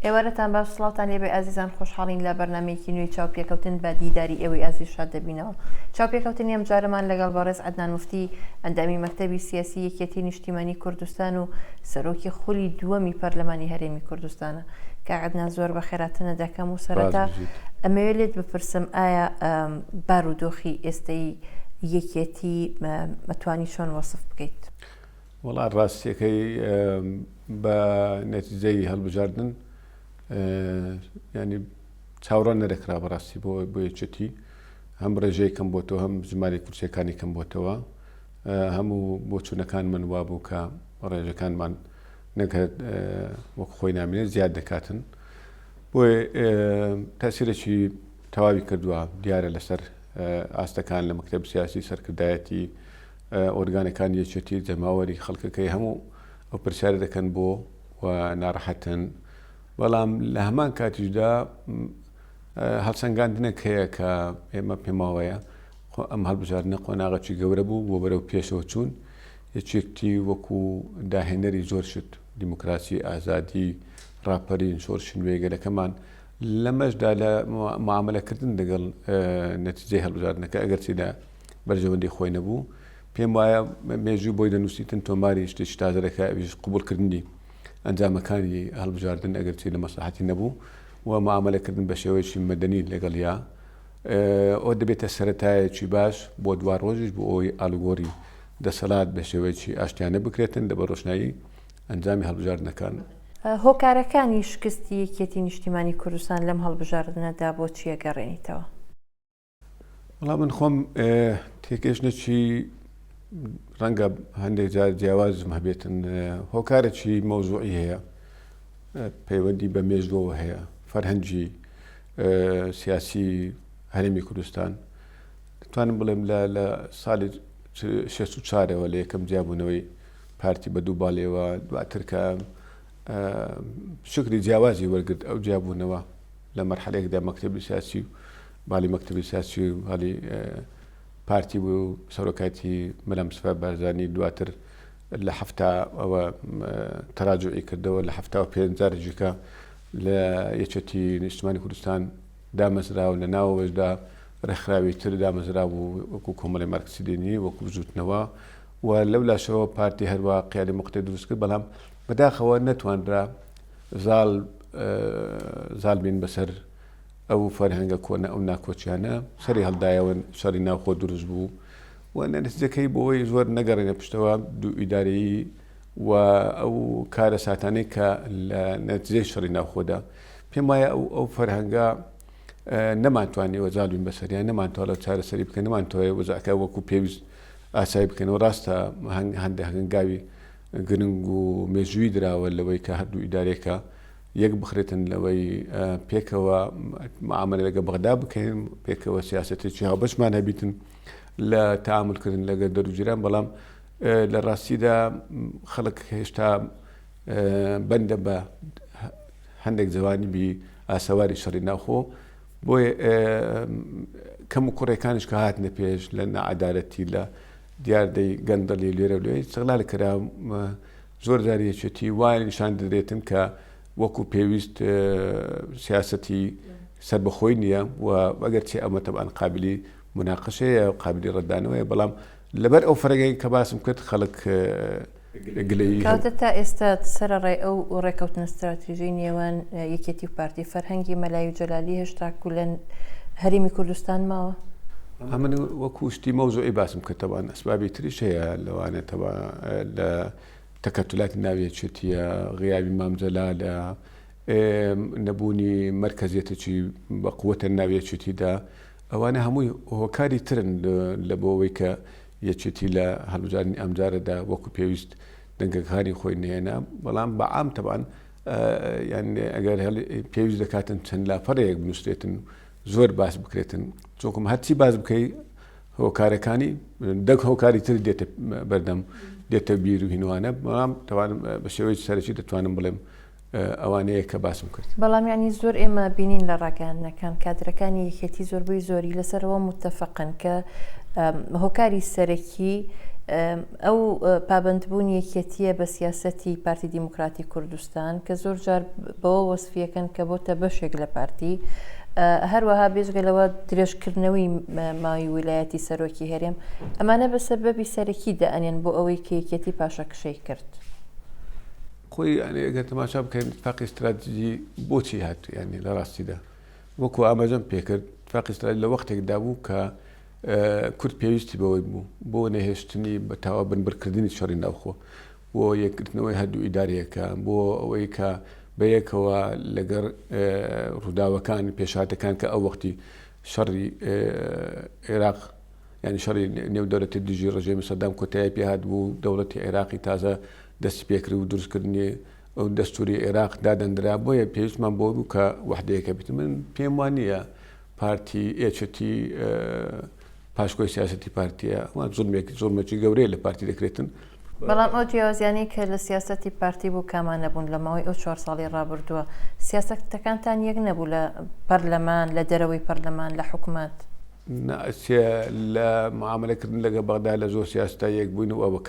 ئێوارەتان باش سڵاوتان لێبێ ئازیزان خۆشحاڵین لە بەرنامەیەکی نوێی چاوپێکەوتن بە دیداری ئێوەی ئازیز شاد دەبینەوە. چاوپێکەوتنی ئەم جارەمان لەگەڵ بەڕێز عەدنان موفتی ئەندامی مەکتەبی سیاسی یەکێتی نیشتیمانی کوردستان و سەرۆکی خولی دووەمی پەرلەمانی هەرێمی کوردستانە. کە عەدنان زۆر بەخێراتنە دەکەم و سەرەتا ئەمەوێت لێت بپرسم ئایا بارودۆخی ئێستەی یەکێتی مەتوانی چۆن وەسف بکەیت؟ وەڵا ڕاستیەکەی بە نەتیجەی هەڵبژاردن ینی چاوەڕوان نەدەکرا بەڕاستی بۆ یەکێتی هەم ڕێژەی کەم بۆتەوە هەم ژماری کورسیەکانی کەم بۆتەوە هەموو بۆچوونەکانمان وا بوو کە ڕێژەکانمان نەکرد وەک خۆی نامێنێت زیاد دەکاتن بۆیە تاسیرێکی تەواوی کردووە دیارە لەسەر ئاستەکان لە مەکتەب سیاسی سەرکردایەتی ئۆرگانەکان یەکێتی جەماوەری خەڵکەکەی هەموو ئەو پرسیارە دەکەن بۆ و ناڕەحەتن بەڵام لە هەمان کاتیشدا هەڵسەنگاندنێک هەیە کە ئێمە پێماوەیە ئەم هەڵبژاردنە قۆناغەکی گەورە بوو بۆ بەرەو پێشەوە چوون یەکێتی وەکو داهێنەری زۆر شت دیموکراسی ئازادی ڕاپەرین شۆڕشی نوێگەلەکەمان لەمەشدا لە معاملەکردن لەگەڵ نەتیجەی هەڵبژاردنەکە ئەگەرچی لە بەرژەوەندی خۆی نەبوو پێم وایە مێژوو بۆی دەنووسیتن تۆماری شتێکی تازەرەکە ئەویش قبولکردنی ئەنجامەکانی هەڵبژاردن ئەگەرچی لە مەسلحەتی نەبوو و معاملەکردن بە شێوەیەکی مەدەنی لەگەڵیا ئەو دەبێتە سەرەتایەکی باش بۆ دوا ڕۆژیش بۆ ئەوەی ئالوگۆری دەسەڵات بە شێوەیەکی ئاشتیانە بکرێتن لە بەڕۆشنایی ئەنجامی هەڵبژاردنەکان. هۆکارەکانی شکستی یەکێتی نیشتیمانی کوردستان لەم هەڵبژاردنەدا بۆ چیە گەڕێنیتەوە؟ وەڵام من خۆم تێکێشنێکی ڕەنگە هەندێک جار جیاوازم هەبێتن هۆکارێکی مەوزوعی هەیە پەیوەندی بە مێژوەوە هەیە فەرهەنگی سیاسی هەرێمی کوردستان دەتوانم بڵێم لە ساڵی 64ەوە لە یەکەم جیابوونەوەی پارتی بە دوو باڵێەوە دواتر کە شکری جیاوازی وەرگرت ئەو جیابوونەوە لە مەرحەلەیەکدا مەکتەبی سیاسی و باڵی مەکتەبی سیاسی و باڵی پارتی بوو سەرۆکاتی مەلا مستەفا بارزانی دواتر لە هەفتا ئەوە تەراجوعی کردەوە لە هەفتا و پێنجارێکە لە یەکێتی نیشتیمانی کوردستان دامەزرا و لە ناوەوەشدا ڕێکخراوی تر دامەزرا بوو وەکو کۆمەڵی مارکسی دینی وەکو بژوتنەوە و لەولاشەوە پارتی هەروە قیادی مقتەی دروست کرد بەڵام بەداخەوە نەتوانرا زاڵ بین بەسەر ئەو فەرهەنگە کۆنە ئەو ناکۆچیانە سەری هەڵدایەوە شەڕی ناوخۆ دروست بوو و نەتیجەکەی بۆەوەی زۆر نەگەڕێنە پشتەوە دوو ئیدارەیی و ئەو کارە ساتانەی کە لە نەتیجەی شەڕی ناوخۆدا پێم وایە ئەو فەرهەنگە نەمانتوانیەوە زاڵ بین بەسەریان نەمانتوانێت چارەسەری بکەن نەمانتوانێت وەزعەکە وەکو پێویست ئاسایی بکەنەوە ڕاستە هەندێک هەنگاوی گرنگ و مێژووی دراوە لەوەی کە هەردوو ئیدارێکە یەک بخرێتن لەوەی پێکەوە معاملە لەگە بەغدا بکەین پێکەوە سیاسەتێکی هاوبەشمان هەبیتن لە تەعاملکردن لەگە دەروجیران بەڵام لە ڕاستیدا خەڵک هێشتا بەندە بە هەندێک جوانی بی ئاسەواری شەڕی ناوخۆ بۆیە کەم و کوڕێکانش کە هاتنە پێش لە نەعەدالەتی لە دیاردەی گەندەڵی لێرە لێ استیغلال کرا زۆر جار یەکێتی وای نیشان دەدرێتن کە وەکو پێویست سیاسەتی سەربەخۆی نییە و ئەگەرچی ئەمە تەبعاً قابلی مناقەشەیە و قابلی ڕەتدانەوەیە بەڵام لەبەر ئەو فەرەنگەی کە باسم کرد خەڵک گلەیی کەواتە تا ئێستا سەرەڕای ئەو ڕێکەوتنە استراتیژیی نێوان یەکێتی و پارتی فەرهەنگی مەلای و جەلالی هێشتا لە هەرێمی کوردستان ماوە؟ ئەمن وەکو شتی مەوزوعی باسم کرد تەبعاً ئەسبابی تریش هەیە لەوانێت لە تەکەتولاتی ناویەکێتیە غیابی مامجەلا لە نەبوونی مەرکەزیەتێکی بە قووەتە ناویەکێتیدا ئەوانە هەمووی هۆکاری ترن لە بۆەوەی کە یەکێتی لە هەڵبژاردننی ئەمجارەدا وەکو پێویست دەنگەکانی خۆی نێنە بەڵام بەعام تەبعاً یان ئەگەر پێویست دەکاتن چەند لاپەڕەیەک بنووسێتن زۆر باس بکرێتن چۆکم هەرچی باز بکەی هۆکارەکانی دەک هۆکاری تر دێتە بەردەم دێتە بیر و هینوانە بەڵام تەوانم بە شێوەیەکی سەرەکی دەتوانم بڵێم ئەوانەیە کە باسم کرد. بەڵام یانی زۆر ئێمە بینین لە ڕاگەیاندنەکان کادرەکانی یەکێتی زۆربەی زۆری لەسەرەوە متتەفەقن کە هۆکاری سەرەکی ئەو پابندبوون یەکێتیە بە سیاسەتی پارتی دیموکراتی کوردستان کە زۆر جار بەوە وەسفیەکەن کە بۆتە بەشێک لە پارتی هەروەها بێژگەلەوە درێژکردنەوەی ماوەی ویلایەتی سەرۆکی هەرێم ئەمانە بە سەبەبی سەرەکی دەئەنێن بۆ ئەوەی کە یەکێتی پاشەکشەی کرد. خۆی ئەگەر تەماشا بکەین اتفاقی استراتیژی بۆچی هاتوو ینی لە ڕاستیدا وەکو ئاماژەم پێکرد اتفاقی استراتیژی لە وەختێکدا بوو کە کورد پێویستی بەوەی بوو بۆ نەهێشتنی بە تاوا بنبرکردنی شەڕی ناوخۆ بۆ یەکگرتنەوەی هەردوو ئیدارەکە بۆ ئەوەی کە بەیەکەوە لەگەر ڕووداوەکان پێشاتەکان کە ئەو وەختی شەڕی عێراق ینی شەڕی نێودەوڵەتی دژی ڕژێمی سەدام کۆتایی پێهات بوو دەوڵەتی عێراقی تازە دەستی پێکرد و دروستکردنی ئەو دەستوری عێراق دادەنرا بۆیە پێویستمان بۆ بوو کە وەحدەیەکە بیت من پێم وانە پارتی ئێچەتی پاشکۆی سیاسەتی پارتیە زۆرمێکی گەورەیە لە پارتی دەکرێتن. بەڵام ئەو جیاوازیانی کە لە سیاسەتی پارتی بوو کامان نەبوون لە ماوەی ئەو 4 ساڵی ڕابردووە سیاسەتەکانتان یەک نەبوو لە پەرلەمان لە دەرەوەی پەرلەمان لە حکوومەت لە معاملەکردن لەگە بەغدا لە زۆر سیاستا یەک بووین و ئەوە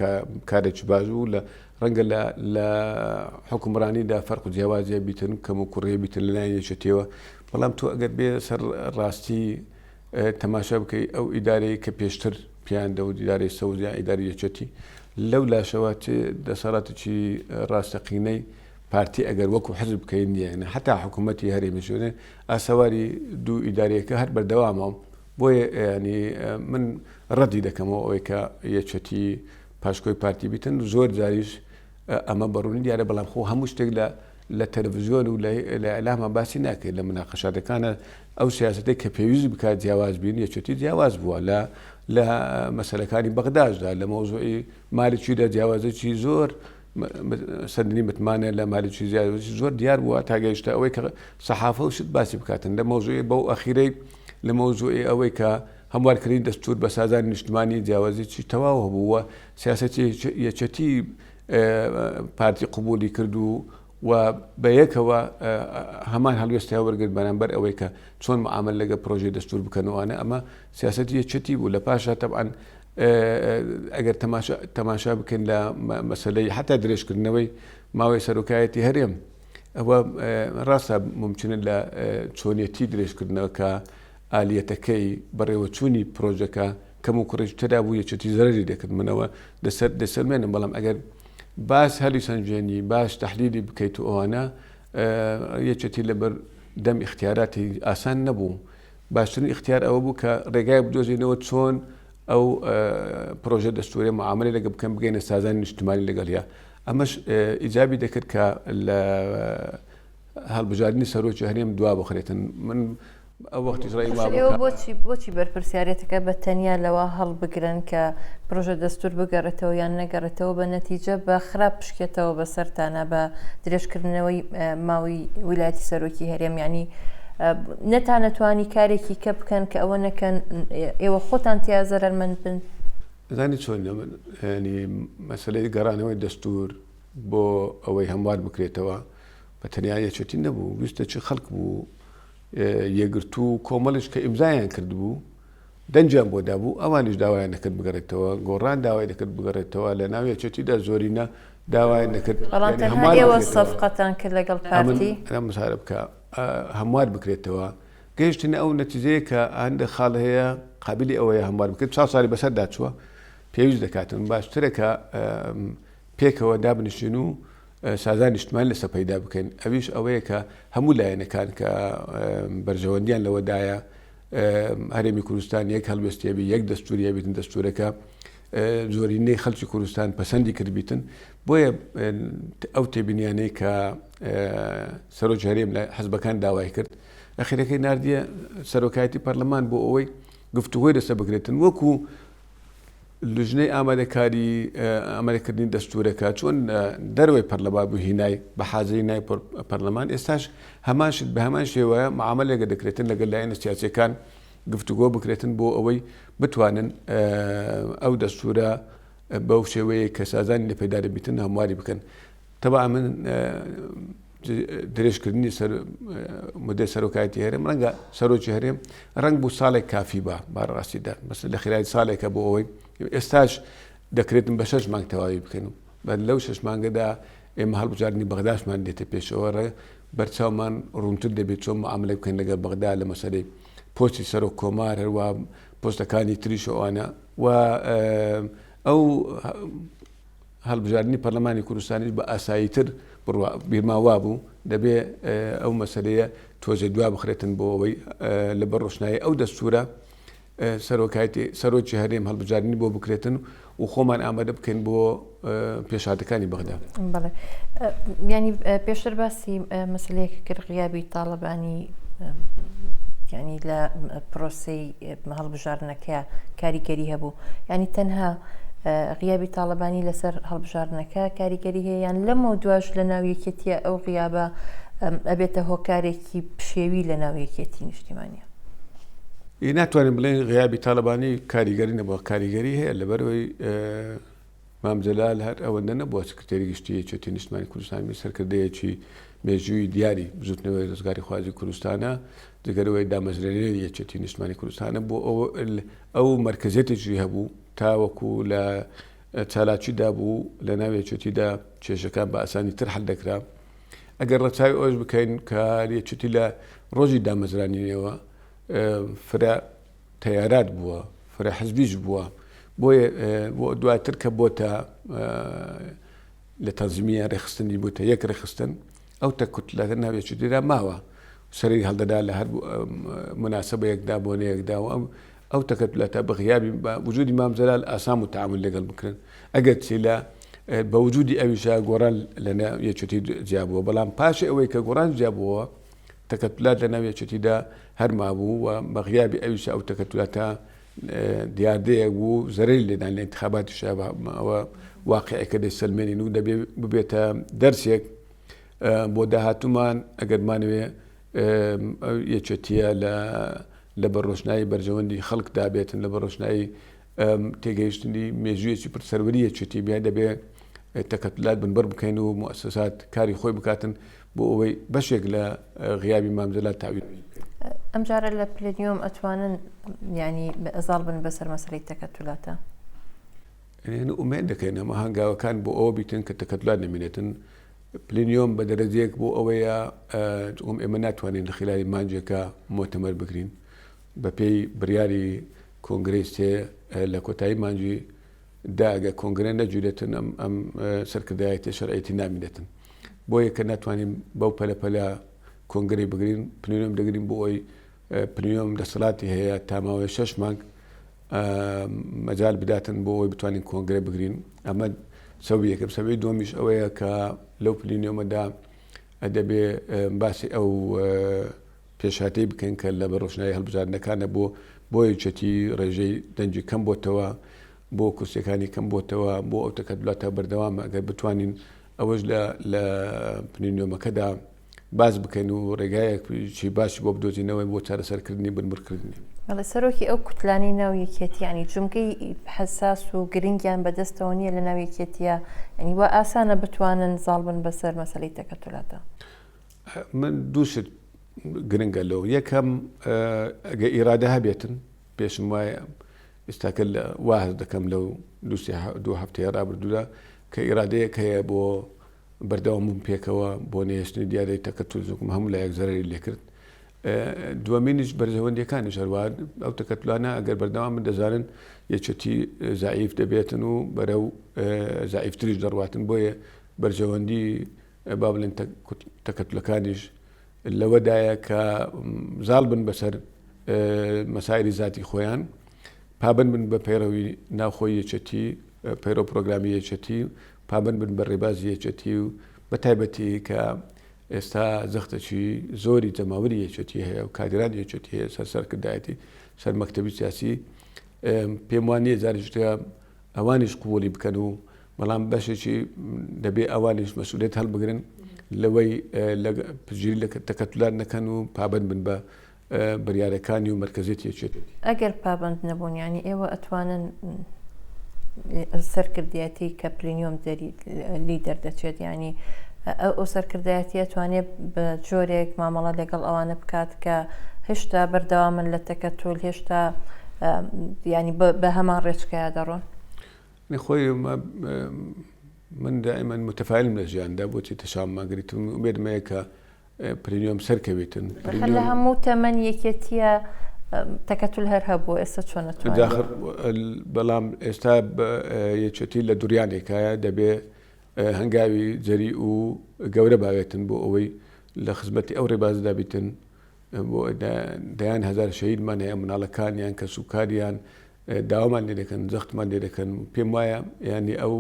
کارێکی باش و لە ڕەنگە لە حکومڕانیدا فەرق و جیاوازیە بیتن کەم و کوڕێ بیتن لەلایەن یەکێتیەوە بەڵام تۆ ئەگەر بێ سەر ڕاستی تەماشا بکەی ئەو ئیدارەی کە پێشتر پیان دەوت ئیدارەی سەوزیان ئیداری یەکێتی لەو لاشەوە دەسەڵاتێکی ڕاستەقینەی پارتی ئەگەر وەکو حزب بکەین نیە حتا حکوومەتی هەرێمیشونێ ئاسەواری دوو ئیدارەکە هەر بەردەوامەوە بۆیە ینی من ڕەتی دەکەمەوە ئەوەی کە یەکێتی پاشکۆی پارتی بیتن زۆر جاریش ئەمە بەڕوونی دیارە بەڵام خۆ هەموو شتێک لە تەلەڤیزیۆن و لە ئەلاما باسی ناکەێت لە مناقەشاتەکانە ئەو سیاسەتەی کە پێویست بکات جیاواز بین یەکێتی جیاواز بووە لە مەسەلەکانی بەغداژدا لە مۆزوعی مالیکیدا جیاوازێکی زۆر سەردنی متمانە لە مالیکی زیادی زۆر دیار بووە تاگەیشتە ئەوەی کە سەحافە و شت باسی بکاتن لە مۆزوعی بەو ئەخیرەی لە مۆزوعی ئەوەی کە هەموارکردنی دەستور بە سازانی نیشتمانی جیاوازیی تەواو هەبووە سیاسەتی یەکێتی پارتی قبولی کرد و بەیەکەوە هەمان هەڵوێستیا وەرگرت بەرامبەر ئەوەی کە چۆن معامل لەگە پرۆژەی دەستور بکەنەوەوانە ئەمە سیاسەتی یەکێتی بوو لە پاشا تەبعاً ئەگەر تەماشا بکەین لە مەسەلەی حتا درێژکردنەوەی ماوەی سەرۆکایەتی هەرێم ئەوە ڕاستە ممکنە لە چۆنیەتی درێژکردنەوە کە ئالیەتەکەی بەڕێوەچوونی پرۆژەکە کەم و کوڕێژ تەدا بوو یەکێتی زەرری دەکرد منەوە دەسەرمێنم بەڵام ئەگەر باس هەلی سنجێنی باش تەحلیلی بکەیت و ئەوانە یەکێتی لەبەر دەم اختیاراتی ئاسان نەبوو باشترین اختیار ئەوە بوو کە ڕێگای بدۆزینەوە چۆن ئەو پرۆژە دەستوری معاملەی لەگە بکەم بگەینە سازانی نیشتمانی لەگەڵیا ئەمەش ئیجابی دەکرد کە لە هەڵبژاردننی سەرۆکی هەرێم دوا بخرێتن من ئەو وەختی بۆچی بەرپرسیارەتەکە بە تەنیا لەوە هەڵبگرن کە پرۆژە دەستور بگەڕێتەوە یان نەگەڕێتەوە بە نەتیجە بە خراپ پشکێتەوە بەسەرتانە بە درێژکردنەوەی ماوەی ویلایەتی سەرۆکی هەرێم ینی نەتانەتوانی کارێکی کە بکەن کە ئەوە نەکەن ئێوە خۆتان تیا زەرمەند بن زانی چۆن ینی مەسلەی گەڕانەوەی دەستور بۆ ئەوەی هەموار بکرێتەوە بە تەنیا یەکێتی نەبوو ویستە چ خەڵک بوو یەگرت و کۆمەڵش کە ئیمزایان کرد بوو دەنجیان بۆ دابوو ئەوانیش داوایان نەکرد بگەڕێتەوە گۆڕان داوای دەکرد بگەڕێتەوە لە ناو یەکێتیدا زۆرینە داوایان نەکرد بەڵام تەنها ئێوە سەفقەتان کرد لەگەڵ پارتی مسارە بکە هەموار بکرێتەوە گەیشتنە ئەو نەتیجەیە کە هەندە خاڵ هەیە قابلی ئەوەیە هەموار بکرێت 4 ساڵی بەسەردا چووە پێویست دەکاتن باشترێکە پێکەوە دابنیشین و سازان نیشتمان لەسەر پەیدا بکەین ئەویش ئەوەیە کە هەموو لایەنەکان کە بەرژەوەندیان لەوەدایە هەرێمی کوردستان یەک هەڵوێستیەبی یەک دەستوریە بیتن دەستورەکە زۆرینەی خەڵکی کوردستان پەسەندی کردبیتن بۆیە ئەو تێبینیانەی کە سەرۆکی هەرێم لە حەزبەکان داوای کرد ئەخیرەکەی ناردیە سەرۆکایەتی پەرلەمان بۆ ئەوەی گفتوگۆی لەسەر بگرێتن وەکو لژنەی ئامادەکاری ئەمەریکردنی دەستورەکە چۆن دەروی پەرلەما بوو هینای بە حاضری نای پەرلەمان ئێستاش هەماشت بە هەمان شێوەیە معاملێکە دەکرێتن لەگەڵ لایەنە سیاسیەکان گفتوگۆ بکرێتن بۆ ئەوەی بتوانن ئەو دەستورە بەو شێوەیە کە سازانی لە پەیدا دەبیتن هەمواری بکەن تەبع من درێژکردنی مدەی سەرۆکایەتی هەرێم ڕەنگە سەرۆکی هەرێم ڕەنگ بوو ساڵێک کافی بە ڕاستیدا مەسەلەن لە خلال ساڵێکە بۆ ئەوەی ئێستاش دەکرێتن بە 6 مانگ تەواوی بکەن و لەو 6 مانگەدا ئێمە هەڵبژاردننی بەغداشمان دێتە پێشەوەڕێ بەرچاومان ڕوونتر دەبێت چۆن معاملە بکەین لەگەڵ بەغدا لە مەسەرەی پۆستی سەرۆک کۆمار هەروە پۆستەکانی تریش ئەوانە و ئەو هەڵبژاردننی پەرلەمانی کوردستانیش بە ئاساییتر بیرماوا بوو دەبێ ئەو مەسەلەیە تۆزێ دوا بخرێتن بۆ ئەوەی لەبەر ڕۆشنایی ئەو دەستورە سەرۆکی هەرێم هەڵبژاردننی بۆ بکرێتن و خۆمان ئامادە بکەین بۆ پێشاتەکانی بەغدا. بەڵێ ینی پێشتر باسی مەسلەیەکە کرد غیابی تاڵەبانی ینی لە پرۆسی هەڵبژاردنەکە کاریگەری هەبوو ینی تەنها غیابی تاڵەبانی لەسەر هەڵبژاردنەکە کاریگەری هەیە یان لەمە دوایش لە ناو یەکێتیە ئەو غیابە ئەبێتە هۆکارێکی پشێوی لە ناو یەکێتی نیشتیمانیە. ناتوانین بڵێن غیابی تاڵەبانی کاریگەری نەبووە کاریگەری هەیە لەبەرەوەی مام جەلال هەر ئەوەندە نەبووە سکرتێری گشتی یەکێتی نیشتیمانی کوردستانی سەرکردەیەکی مێژووی دیاری بزوتنەوەی ڕزگاری خوازی کوردستانە جگەرەوەی دامەزرێنەری یەکێتی نیشتیمانی کوردستانە بۆ ئەو مەرکزێتێکی هەبوو تاوەکو لە چالاکیدا بوو لە ناو یەکێتیدا کێشەکان بە ئاسانی تر هەڵ دەکرا ئەگەر ڕەچاوی ئەوش بکەین کە یەکێتی لە ڕۆژی دامەزرانینەوە فرە تەیارات بووە فرە حزبیش بووە بۆیە دواتر کە بۆتە لە تەنزیمیە ڕێخستنی بووتە یەک ڕێخستن ئەو تەکوتلەکە ناو یەکێتیدا ماوە سەری هەڵدەدا لە هەر مناسبە یەکدا بۆنە یەکدا و ئەو تەکەتلەتە بە غیابی وجودی مام جەلال ئاسان و تعامل لەگەڵ بکرن ئەگەر چیلە بە وجودی ئەویشە گۆڕان لە یەکێتی جیابووە بەڵام پاشی ئەوەی کە گۆڕان جیابووە تەکەتلات لە ناو یەکێتیدا هەرما بوو و بە غیابی ئەویشە ئەو تەکەتلاتە دیاردەیەک بوو زەرەری لێدان لە انتخاباتی ئەوە واقعەکە دەسەلمێنین و دەبێ ببێتە دەرسێک بۆ داهاتومان ئەگەرمانوێ یەکێتیە لە بەڕۆشنایی بەرژەوەندی خەڵکدا بێتن لە بەڕۆشنایی تێگەیشتنی مێژوویەکی پرسەروەری یەکێتی بیا دەبێ تەکەتلات بنبەر بکەین و موسسات کاری خۆی بکاتن بۆ ئەوەی بەشێک لە غیابی مام جەلال تاویل ئەم جارە لە پلێنیۆم ئەتوانن ینی ئەزاڵ بن بەسەر مەسەلەی تەکەتلاتە ئومێد دەکەین ئەمە هەنگاوەکان بۆ ئەوە بیتن کە تەکەتلات نەمێنێتن پلێنیۆم بە دەرەجەیەک بۆ ئەوەیە ئێمە ناتوانین لە خلال مانجێکە مۆتەمەر بگرین بە پێی بڕیاری کۆنگرێستێ لە کۆتایی مانجی داگە کۆنگرە نەجوورێتن ئەم سەرکردایەتی شەرعیەتی نامێنێتن بۆ یەکە ناتوانین بەو پەلەپەلە کۆنگری بگرین پلێنیۆم دەگرین بۆ ئەوی پلێنیۆم دەسەڵاتی هەیە تاماوەی 6 مانگ مەجال بداتن بۆ ئەوی بتوانین کۆنگرە بگرین ئەمە سەوی یەکەم سەوەی دومیش ئەوەیە کە لەو پلێنیۆمەدا دەبێ باسی ئەو پێشاتەی بکەین کە لە بەڕۆشنایی هەڵبژاردنەکانە بۆ یەکێتی ڕێژەی دەنجی کەم بۆتەوە بۆ کورسەکانی کەم بۆتەوە بۆ ئەو تەکەتلاتە بەردەوامە ئەگەر بتوانین ئەوەش لە پلێنیۆمەکەدا باز بکەین و ڕێگایەکی باشی بۆ بدۆزینەوەی بۆ چارەسەرکردنی بنبڕکردنی بەڵێ سەرۆکی ئەو کوتلانەی ناو یەکێتی ینی جومگەی حساس و گرنگیان بەدەستەوە نییە لە ناو یەکێتیە ینی وە ئاسانە بتوانن زاڵ بن بەسەر مەسەلەی تەکەتلاتە من دووشت گرنگە لەو یەکەم ئەگە ئیرادە هەبێتن پێشم وایە ئێستاکە واز دەکەم لەو دوو هەفتەیە ڕابردوودا کە ئیرادەیەک هەیە بۆ بەردەوام پێکەوە بۆ نێشتنی دیارەی تەکەتل زوکم هەموو لایەک زەرری لێکرد دووەمینیش بەرژەوەندیەکانی شەروان ئەو تەکەتلانە ئەگەر بەردەوام من دەزانن یەکێتی زعیف دەبێتن و بەرەو زعیفتریش دەڕواتن بۆیە بەرژەوەندی با بڵێن تەکەتلەکانیش لەوەدایە کە زاڵ بن بەسەر مەسایری ذاتی خۆیان پابند بن بە پەیڕەوی ناوخۆی یەکێتی پەیرۆ پرۆگرامی یەکێتی پابند بن بە ڕێبازی یەکێتی و بە تایبەتی کە ئێستا زەختەکی زۆری جەماوەری یەکێتی هەیە و کادران یەکێتی هەیە سەرکردایەتی سەر مەکتەبی سیاسی پێم وانە جاریشتە ئەوانیش قووڵی بکەن و بەڵام بەشێکی دەبێ ئەوانیش مەسئولیت هەڵبگرن لەوەی پژگیری لە تەکەتلات نەکەن و پابند بن بە بڕیارەکانی و مەرکەزێتی یەکێتی ئەگەر پابند نەبوون ینی ئێوە ئەتوانن سەرکردایەتی کە پلێنیۆم لیدەر دەچێت ینی ئەو سەرکردایەتی ئەتوانێت بە جۆرێک مامەڵە لەگەڵ ئەوانە بکات کە هێشتا بەردەوامن لە تەکەتل هێشتا ینی بە هەمان ڕێچکەیە دەڕۆن خۆی من دائما متفائلم لە ژیاندا بۆچی تەشام ماگریتم بێدمەیە کە پرینیۆم سەرکەوێتن لە هەموو تەمەەن یەکێتیە تەکەتول هەر هەبوو ئێستا چۆنەتوانێت بەڵام ئێستا یەکێتی لە دووریانێکایە دەبێ هەنگاوی جەری و گەورە باوێتن بۆ ئەوەی لە خزمەتی ئەو ڕێبازدا بیتن بۆ دەیان هەزار شەهیدمان هەیە مناڵەکانیان کە سوکاریان داوامان لێ دەکەن زەختمان لێ دەکەن پێم وایە ینی ئەو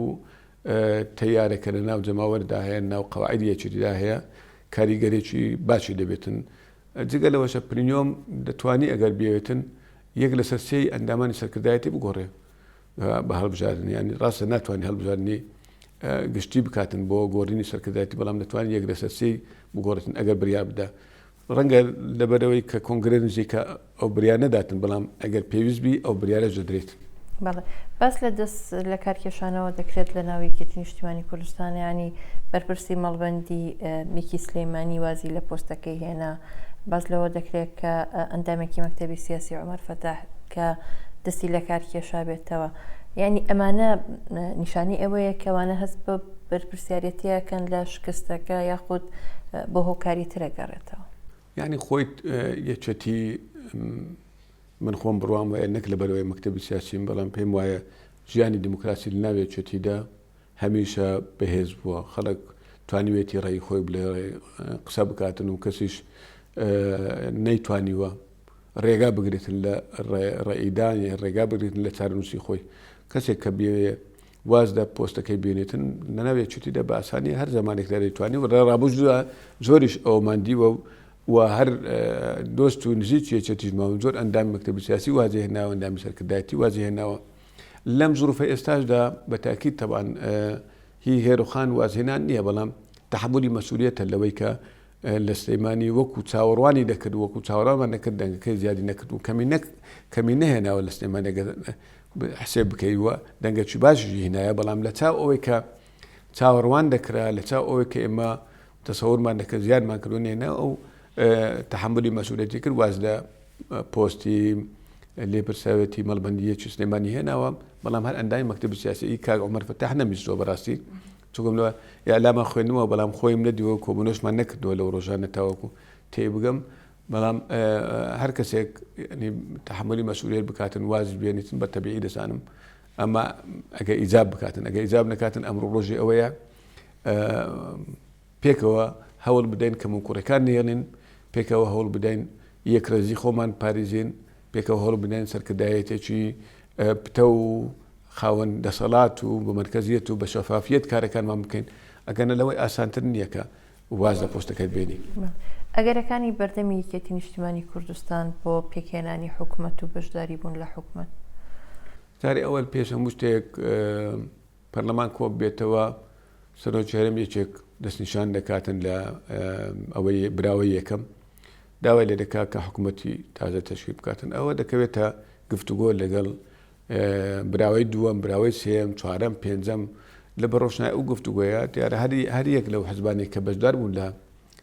تەیارەکە لە ناو جەماوەردا هەیە ناو قەواعیدی یەکێتیدا هەیە کاریگەرێکی باشی دەبێتن جگە لەوەشە پرینیۆم دەتوانی ئەگەر بێتن یەک لە سەرسەی ئەندامانی سەرکردایەتی بگۆڕێ بە هەڵبژاردن ینی ڕاستە ناتوانانی هەڵبژاردننی گشتی بکاتن بۆ گۆڕینی سەرکردایەتی بەڵام دەتوانین یەک لە سەرسەی بگۆڕێتن ئەگەر بریار بدە ڕەنگە لەبەرەوەی کە کۆنگرێت نزیکە ئەو بریار نەداتن بەڵام ئەگەر پێویستبی ئەو بریارە ژەدرێت باس لە دەست لە کارکێشانەوە دەکرێت لە ناو یەکێتی نیشتیمانی کوردستان ینی بەرپرسی مەڵبەندی میکی سلەیمانی وازی لە پۆستەکەی هێنا باز لەوە دەکرێت کە ئەندامێکی مەکتەبی سیاسی عومەر فەتاح کە دەستی لە کارکێشا بێتەوە ینی ئەمانە نیشانی ئەوەیە کەوانە هەست بە بەرپرسیارەتیەکەن لە شکستەکە یاخود بۆ هۆکاری ترە گەڕێتەوە ینی خۆی یەکێتی من خۆم بڕوام وایە نەک لە بەرەوەی مەکتەبی سیاسیم بەڵام پێم وایە ژیانی دیموکراسی لە ناو یەکێتیدا هەمیشە بەهێز بووە خەڵک توانیوێتی ڕێی خۆی بڵێ قسە بکاتن و کەسیش نەیتوانیوە ڕێگا بگرێتن لە ڕێئیدانی ڕێگا بگرێتن لە چارەنووسی خۆی کەسێک کە بێ وازدا پۆستەکەی بێنێتن لەناو یەکێتیدا بە ئاسانی هەر زمانێک دەیتوانی و ڕابژدا زۆریش ئەوماندیوە و هەر دۆست و نزیک یەکێتیژماوە زۆر ئەندامی مەکتەبی سیاسی وازی هێناوە ئەندامی سەرکردایەتی وازی هێناوە لەم ظروفە ئێستاشدا بە تاکید تەبان هی هێرۆخان وازهێنان نییە بەڵام تەحملی مەسئولیەتە لەوەی کە لە سلەیمانی وەکو چاوەڕوانی دەکرد وەکو چاوەڕوانمان نەکرد دەنگەکەی زیادی نەکرد و کەمی نەهێناوە لە سلەیمانی حسێب بکەیوە دەنگەکی باشی هێنایە بەڵام لە چاو ئەوەی کە چاوەڕوان دەکرا لە چاو ئەوەی کە ئێمە تەسەوورمان دەکرد زیادمان کردوێنە ئەو تەحملی مەسئولیەتی کرد واز لە پۆستی لێپرساوێتی مەڵبەندیەکی سلەیمانی هێناوە بەڵام هەر ئەندامی مەکتەبی سیاسی کاک عومەر فەتاح نەمیستەوە بەڕاستی چونکەم لەوە ئیعلاما خوێندنەوە بەڵام خۆیم نەدیوە و کۆبوونەوەشمان نەکردووە لەو ڕۆژانە تاوەکو تێبگەم بەڵام هەر کەسێک تەحملی مەسئولیەت بکاتن واز بێنیتن بە تەبیعی دەزانم ئەمە ئەگە ئیجاب بکاتن ئەگە ئیجاب نەکاتن ئەمڕۆ ڕۆژی ئەوەیە پێکەوە هەوڵ بدەین کە منکوڕەکان نێڵین پێکەوە هەوڵ بدەین یەکرەزی خۆمان پارێزین پێکەوە هەوڵ بدەین سەرکردایەتێکی پتە و خاوەن دەسەڵات و بە مەرکەزیەت و بە شەفافیەت کارەکانمان بکەین ئەگەنە لەوەی ئاسانتر نییە کە واز لە پۆستەکەت بێنی ئەگەرەکانی بەردەمی یەکێتی نیشتیمانی کوردستان بۆ پێکهێنانی حکوومەت و بەشداری بوون لە حکوومەت جارێ ئەوەل پێش هەموو شتێک پەرلەمان کۆ بێتەوە سەرۆکیهێرم یەکێک دەستنیشان دەکاتن لە ئەوەی براوەی یەکەم داوای لێ دەکات کە حکوومەتی تازە تەشکیل بکاتن ئەوە دەکەوێتە گفتوگۆ لەگەڵ براوەی دووەم براوەی سێم چوارەم پێنجەم لە بەڕۆژنای ئەو گفتوگۆیە دیارە هەر یەک لەو حزبانێک کە بەشدار بوون لە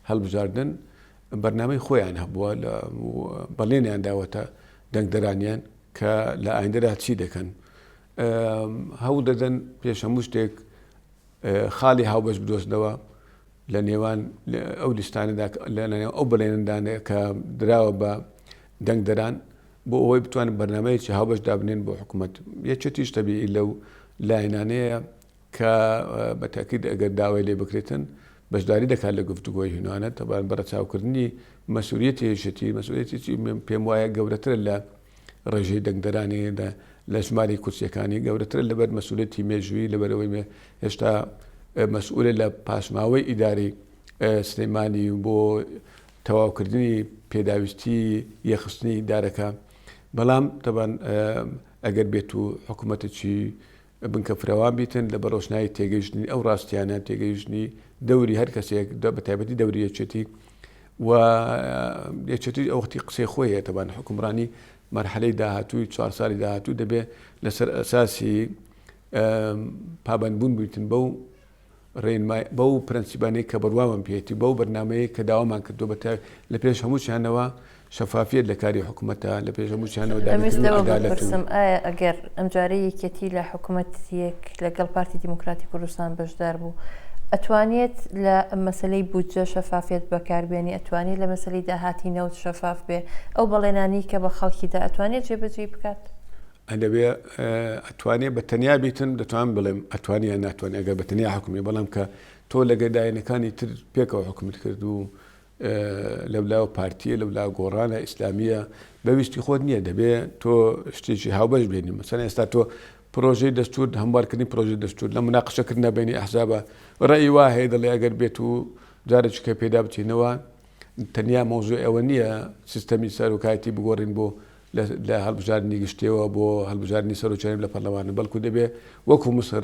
هەڵبژاردن بەرنامەی خۆیان هەبووە بەڵێنیان داوەتە دەنگدەرانیان کە لە ئایندەدا چی دەکەن هەوڵ دەدەن پێش هەموو شتێک خاڵی هاوبەش بدۆستنەوە لە نێوان ئەو لیستانەدا لە نێو ئەو بەڵێنەدانە کە دراوە بە دەنگدەران بۆ ئەوەی بتوانن بەرنامەیەکی هاوبەش دابنێن بۆ حکوومەت یەکێتیش تەبیعی لەو لاینانەیە کە بە تاکید ئەگەر داوای لێ بکرێتن بەشداری دەکات لە گفتوگۆی هێنانە تەبان بەرەچاوکردنی مەسئولیەتی هێشتی مەسئولیەتێکی پێم وایە گەورەترە لە ڕێژەی دەنگدەرانی لە ژماری کورسیەکانی گەورەترە لەبەر مەسئولیەتی مێژووی لەبەرەوەی هێشتا مەسئولە لە پاشماوەی ئیداری سلەیمانی بۆ تەواوکردنی پێداویستی یەخستنی ئیدارەکە بەڵام تەبان ئەگەر بێت و حکوومەتێکی بنکە فراوان بیتن لە بەڕۆژنایی تێگەیشتنی ئەو ڕاستیانە تێگەیشتنی دەوری هەر کەسێک بە تایبەتی دەوری یەکێتی و یەکێتی ئەو وەختی قسەی خۆیە تەبان حکومڕانی مەرحەلەی داهاتووی 4 ساڵی داهاتوو دەبێت لەسەر ئەساسی پابەندبوون بیتن بەو پرەنسیبانەی کە بڕوامان پێێتی بەو بەرنامەیە کە داوامان کردو بە لە پێش هەموو چیانەوە شەفافیت لە کاری حکوومەتە لە پێشەموچیانەوە دامێستەوە عەدالەت بپرسم ئایا ئەگەر ئەم جارەی یەکێتی لە حکوومەتێک لەگەڵ پارتی دیموکراتی کوردستان بەشدار بوو ئەتوانێت لە مەسلەی بودجە شەفافیت بەکاربێنی ئەتوانێت لە مەسلەی داهاتی نەوت شەفاف بێ ئەو بەڵێنانی کە بە خەڵکیدا ئەتوانێت جێبەجێ بکات ئەدەبێ ئەتوانێت بە تەنیا بیتن دەتوان بڵێم ئەتوانیان ناتوانێت ئەگەر بە تەنیا حکومی بەڵام کە تۆ لەگە داینەکانی تر پێکەوە حکومت کرد و لەولاوە پارتیە لەولا گۆڕانە ئیسلامیە بەویستی خۆت نییە دەبێت تۆ شتێکی هاوبەش بێنی مەسەن ئێستا تۆ پرۆژەی دەستور هەموارکردنی پرۆژەی دەستور لە مناقشەکردنە بینی ئەحزابە ڕێی وا هەیە دەڵێ ئەگەر بێت و جارێککە پێدا بچینەوە تەنیا مۆزوع ئەوە نییە سیستەمی سەرۆکایەتی بگۆڕین بۆ لە هەڵبژاردننی گشتەوە بۆ هەڵبژاردننی سەرۆکیانی لە پەرلەمانە بەڵکو دەبێ وەکو مسر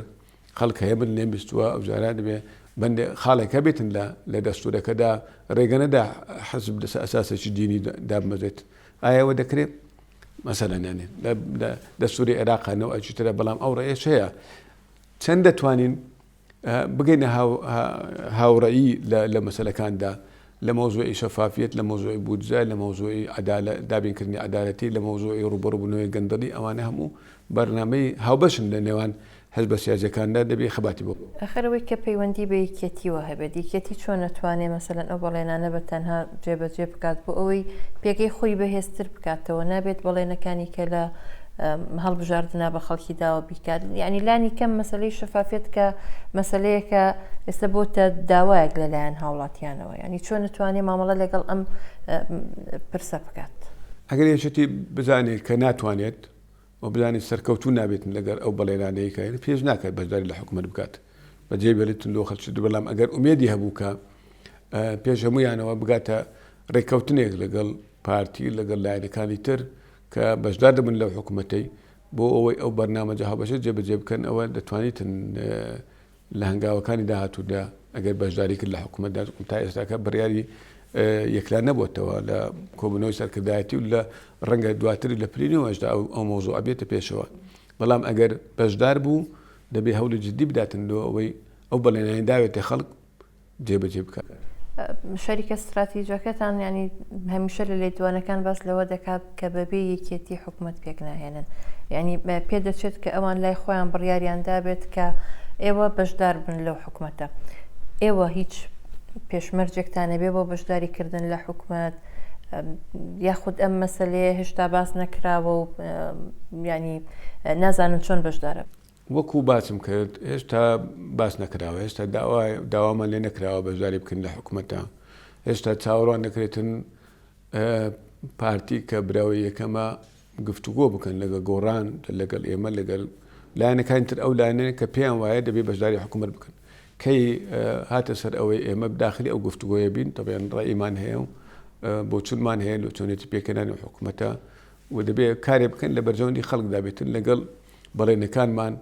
خەڵک هەیە من لێم بیستووە ئەو جاران دەبێ بەندێ خاڵێکە بێتن لە دەستورەکەدا ڕێگەنەدا حەزب لەسەر ئەساسێکی دینی دابمەزێت ئایاوە دەکرێت مەسەلەنێ لە دەستوری عێراقانەوە ئەچیترە بەڵام ئەو ڕێش هەیە چەند دەتوانین بگەینە هاوڕەیی لە مەسەلەکاندا لە مۆزوعی شەفافیت لە مۆزوعی بودجە لە مۆزوعی دابینکردنی عەدالەتی لە مۆزوعی ڕوبەڕووبوونەوەی گەندەڵی ئەوانە هەموو بەرنامەی هاوبەشن لە نێوان حزب سیاسەکاندا دەبێ خەباتی بۆ ئەخەرەوەی کە پەیوەندی بە یەکێتیوە هەبێت یەکێتی چۆن نەتوانێت مەسەلەن ئەو بەڵێنانە بە تەنها جێبەجێ بکات بۆ ئەوەی پێگەی خۆی بەهێزتر بکاتەوە نابێت بەڵێنەکانی کە لە هەڵبژاردننا بە خەڵکی داوە بیکات یعنی لانی کەم مەسلەی شەفافێت کە مەسلەیەکە ئێستا بۆتە داوایەک لەلایەن هاوڵاتیانەوە ینی چۆن نتوانێت مامەڵە لەگەڵ ئەم پرسە بکات ئەگەر یەکێتی بزانێت کە ناتوانێت و بزانێت سەرکەوتوو نابێتن لەگەر ئەو بەڵێنانەیەکە پێش ناکات بەشداری لە حکومەت بکات بەجێ بێتن لۆ خەڵکی بەڵام ئەگەر ئومێدی هەبوو کە پێش هەمویانەوە بگاتە ڕێککەوتنێک لەگەڵ پارتی لەگەڵ لایەنەکانی تر کە بەشدار دەبن لەو حکوومەتەی بۆ ئەوەی ئەو بەرنامەجە هەبەشە جێبەجێ بکەن ئەوە دەتوانیتن لە هەنگاوەکانی داهاتوودا ئەگەر بەشداری کرد لە حکوومەتدا تا ئێستاکە بڕیاری یەکلا نەبووتەوە لە کۆبنەوەی سەرکردایەتی و لە ڕەنگە دواتری لە پرینەوەشدا ئەو مۆزوع ئەبێتە پێشەوە بەڵام ئەگەر بەشدار بوو دەبێ هەوڵی جددی بداتن دۆ ئەوەی ئەو بەڵێنانی داوێتە خەڵک جێبەجێ بکات شەریکە استراتیژەکەتان ینی هەمیشە لە لێدوانەکان باس لەوە دەکات کە بەبێ یەکێتی حکوومەت پێک ناهێنن ینی پێ دەچێت کە ئەوان لای خۆیان بڕیاریان دابێت کە ئێوە بەشدار بن لەو حکوومەتە ئێوە هیچ پێشمەرجێکتانە بێ بۆ بەشداریکردن لە حکوومەت یاخود ئەم مەسلەیە هێشتا باس نەکراوە و ینی نازانن چۆن بەشدارە وەکو باسم کرد هێشتا باس نەکراوە هێشتا داوامان لێ نەکراوە بەشداری بکەن لە حکوومەتە هێشتا چاوەڕوان دەکرێتن پارتی کە براوی یەکەمە گفتوگۆ بکەن لەگە گۆڕان لەگەڵ ئێمە لەگەڵ لایەنەکانی تر ئەو لایەنێک کە پێیان وایە دەبێ بەشداری حکوومەت بکەن کەی هاتە سەر ئەوەی ئێمە بداخلی ئەو گفتوگۆیە بین تەبیان ڕێیمان هەیە و بۆ چونمان هەیە لە چۆنێتی پێکەنانی حکوومەتە و دەبێت کارێ بکەن لە بەرژەوەندی خەڵکدا بێتن لەگەڵ بەڵێنەکانمان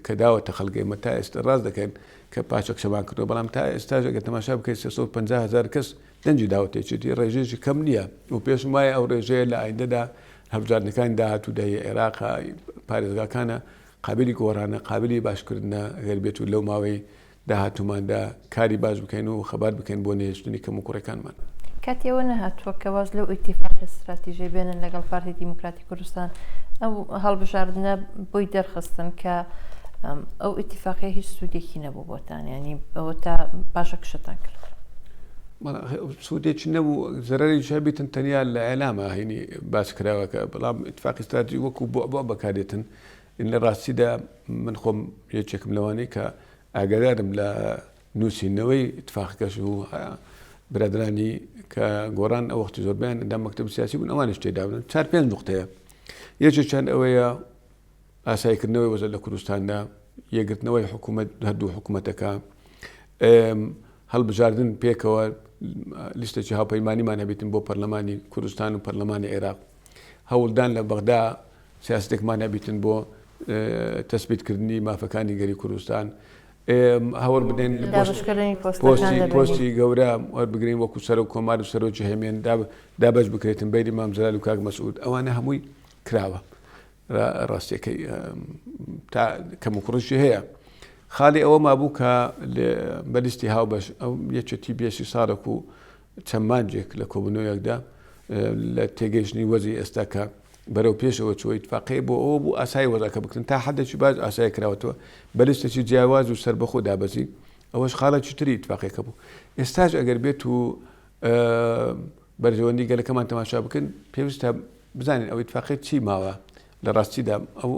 کە داوەتە خەڵک ئێمە تا ئێستا ڕاست دەکەن کە پاچەک شەبان کردەوە بەڵام تا ئێستاژ ئەگەر تەماشا بکەیت 350,000 کەس دەنجی داوەتێکی ڕێژێکی کەم نییە و پێشم وایە ئەو ڕێژەیە لە ئایندەدا هەڵبژاردنەکانی داهاتوودا عێراق پارێزگاکانە قابلی گۆڕانە قابلی باشکردنە ئەگەر بێت و لەو ماوەی داهاتووماندا کاری باش بکەین و خەبات بکەین بۆ نێژتنی کەم و کوڕەکانمان کاتێەوە نەهاتووە کە واز لەو ئیتیفاق استراتیژی بێنن لەگەڵ پارتی دیموکراتی کوردستان ئەو هەڵبژاردنە بۆی دەرخستن کە ئەو ئیتیفاقی هیچ سوودێکی نەبوو بۆتان ینی ئەوە تا پاشە کشتان کرد سوودێکی نەبوو زەرەری شابێتن تەنیا لە ئەلامە هینی باس کراوەکە بەڵام ئیتیفاقی استراتیژی وەکو بۆ بەکارێتن لە ڕاستیدا من خۆم یەکێکم لەوانەی کە ئاگادارم لە نووسینەوەی ئیتیفاقەکەش و برادرانی کە گۆڕان ئەو وەختی زۆربیان ئەندام مەکتەب سیاسی بوون ئەوانش تێدا بن 4-5 نقطەیە یەکێکیان ئەوەیە ئاساییکردنەوەی وەزەر لە کوردستاندا یەکگرتنەوەی حکوومەت هەردوو حکوومەتەکە هەڵبژاردن پێکەوە لیستێکی هاوپەیمانیمان هەبێتن بۆ پەرلەمانی کوردستان و پەرلەمانی عێراق هەوڵدان لە بەغدا سیاستێکمان هەبێتن بۆ تەسبیتکردنی مافەکانی گەری کوردستان هەوڵ بدەین پۆستی گەورە وەربگرین وەکو سەر و کۆمار و سەرۆکی هەمێن دابەش بکرێتن بەیری مام جەلال و کاک مەسعود ئەوانە هەمووی کراوە ڕاستیەکەی کەم و کوڕشی هەیە خاڵی ئەوە مابوو کە بەلیستی هاوبەش ئەو یەکێتی بێشی ساڵێک و چەند مانجێک لە کۆبنەوەیەکدا لە تێگەیشتنی وەزی ئێستاکە بەرەو پێشەوە چۆ ئیتفاقی بۆ ئەوە بوو ئاسایی وەزاکە بکردن تا حدێکی باش ئاسایی کراوەتەوە بەلیستێکی جیاواز و سەربەخۆ دابەزی ئەوەش خاڵێکی تری ئیتفاقیەکە بوو. ئێستاش ئەگەر بێت و بەرژەوەندی گەلەکەمان تەماشا بکەن پێویستە بزانین ئەو ئیتفاقیت چی ماوە لە ڕاستیدا ئەو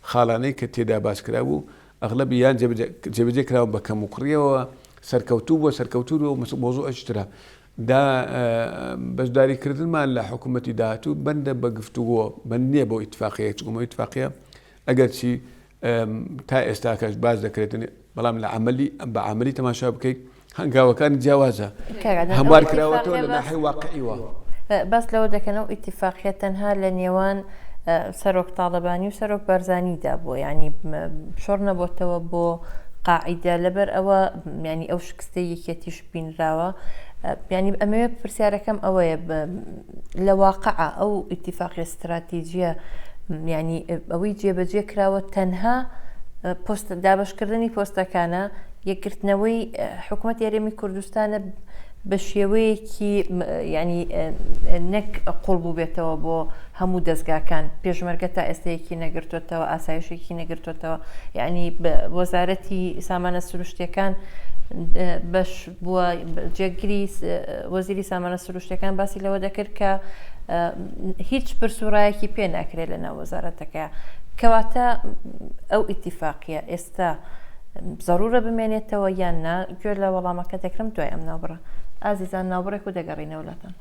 خاڵانەی کە تێدا باس کرا بوو ئەغلب یان جێبەجێ کراوە بە کەم و کوڕیەوە سەرکەوتوو بۆ سەرکەوتور و مۆزوع ئەشترا دا بەشداریکردنمان لە حکوومەتی داهاتوو بەندە بە گفتوگۆ بەند نییە بۆ ئیتفاقیە چگومە ئیتفاقیە ئەگەر چی تا ئێستاکەش باز دەکرێتن بەڵام لە بە عملی تەماشا بکەیت هەنگاوەکانی جیاوازە هەموار کراوەتەوە لە ناحی واقعیوە. باس لەوە دەکەنەوە ئیتیفاقیە تەنها لە نێوان سەرۆک تاڵبانی و سەرۆک بەرزانیدا بووە ینی شۆڕ نەبووتەوە بۆ قاعیدا لەبەر ئەوە ینی ئەو شکستەی یەکێتیش بینراوە ینی ئەمەوێت پرسیارەکەم ئەوەیە لە واقعە ئەو ئیتیفاقی استراتیژیە ینی ئەوەی جێبەجێ کراوە تەنها دابشکردنی پۆستەکانە یەکگرتنەوەی حکوومەت یاریێمی کوردستانە بە شێوەیەکی ینی نەک قوڵ بوو بێتەوە بۆ هەموو دەستگاکان پێشمەرگە تا ئێستەیەکی نەگرتوێتەوە ئاسایشێکی نەگرتوێتەوە ینی وەزارەتی سامانە سروشتیەکان بەش بووە جێگیری وەزیری سامانە سروشتیەکان باسی لەوە دەکرد کە هیچ پرسوڕایەکی پێ ناکرێت لە ناو وەزارەتەکە کەواتە ئەو ئیتیفاقیە ئێستا ضرورە بمێنێتەوە یان نا گوێ لە وەڵامەکە دەکرم دوای ئەم ناوبڕە ئازیزان ناوبڕێک و دەگەڕینەوە لەتان.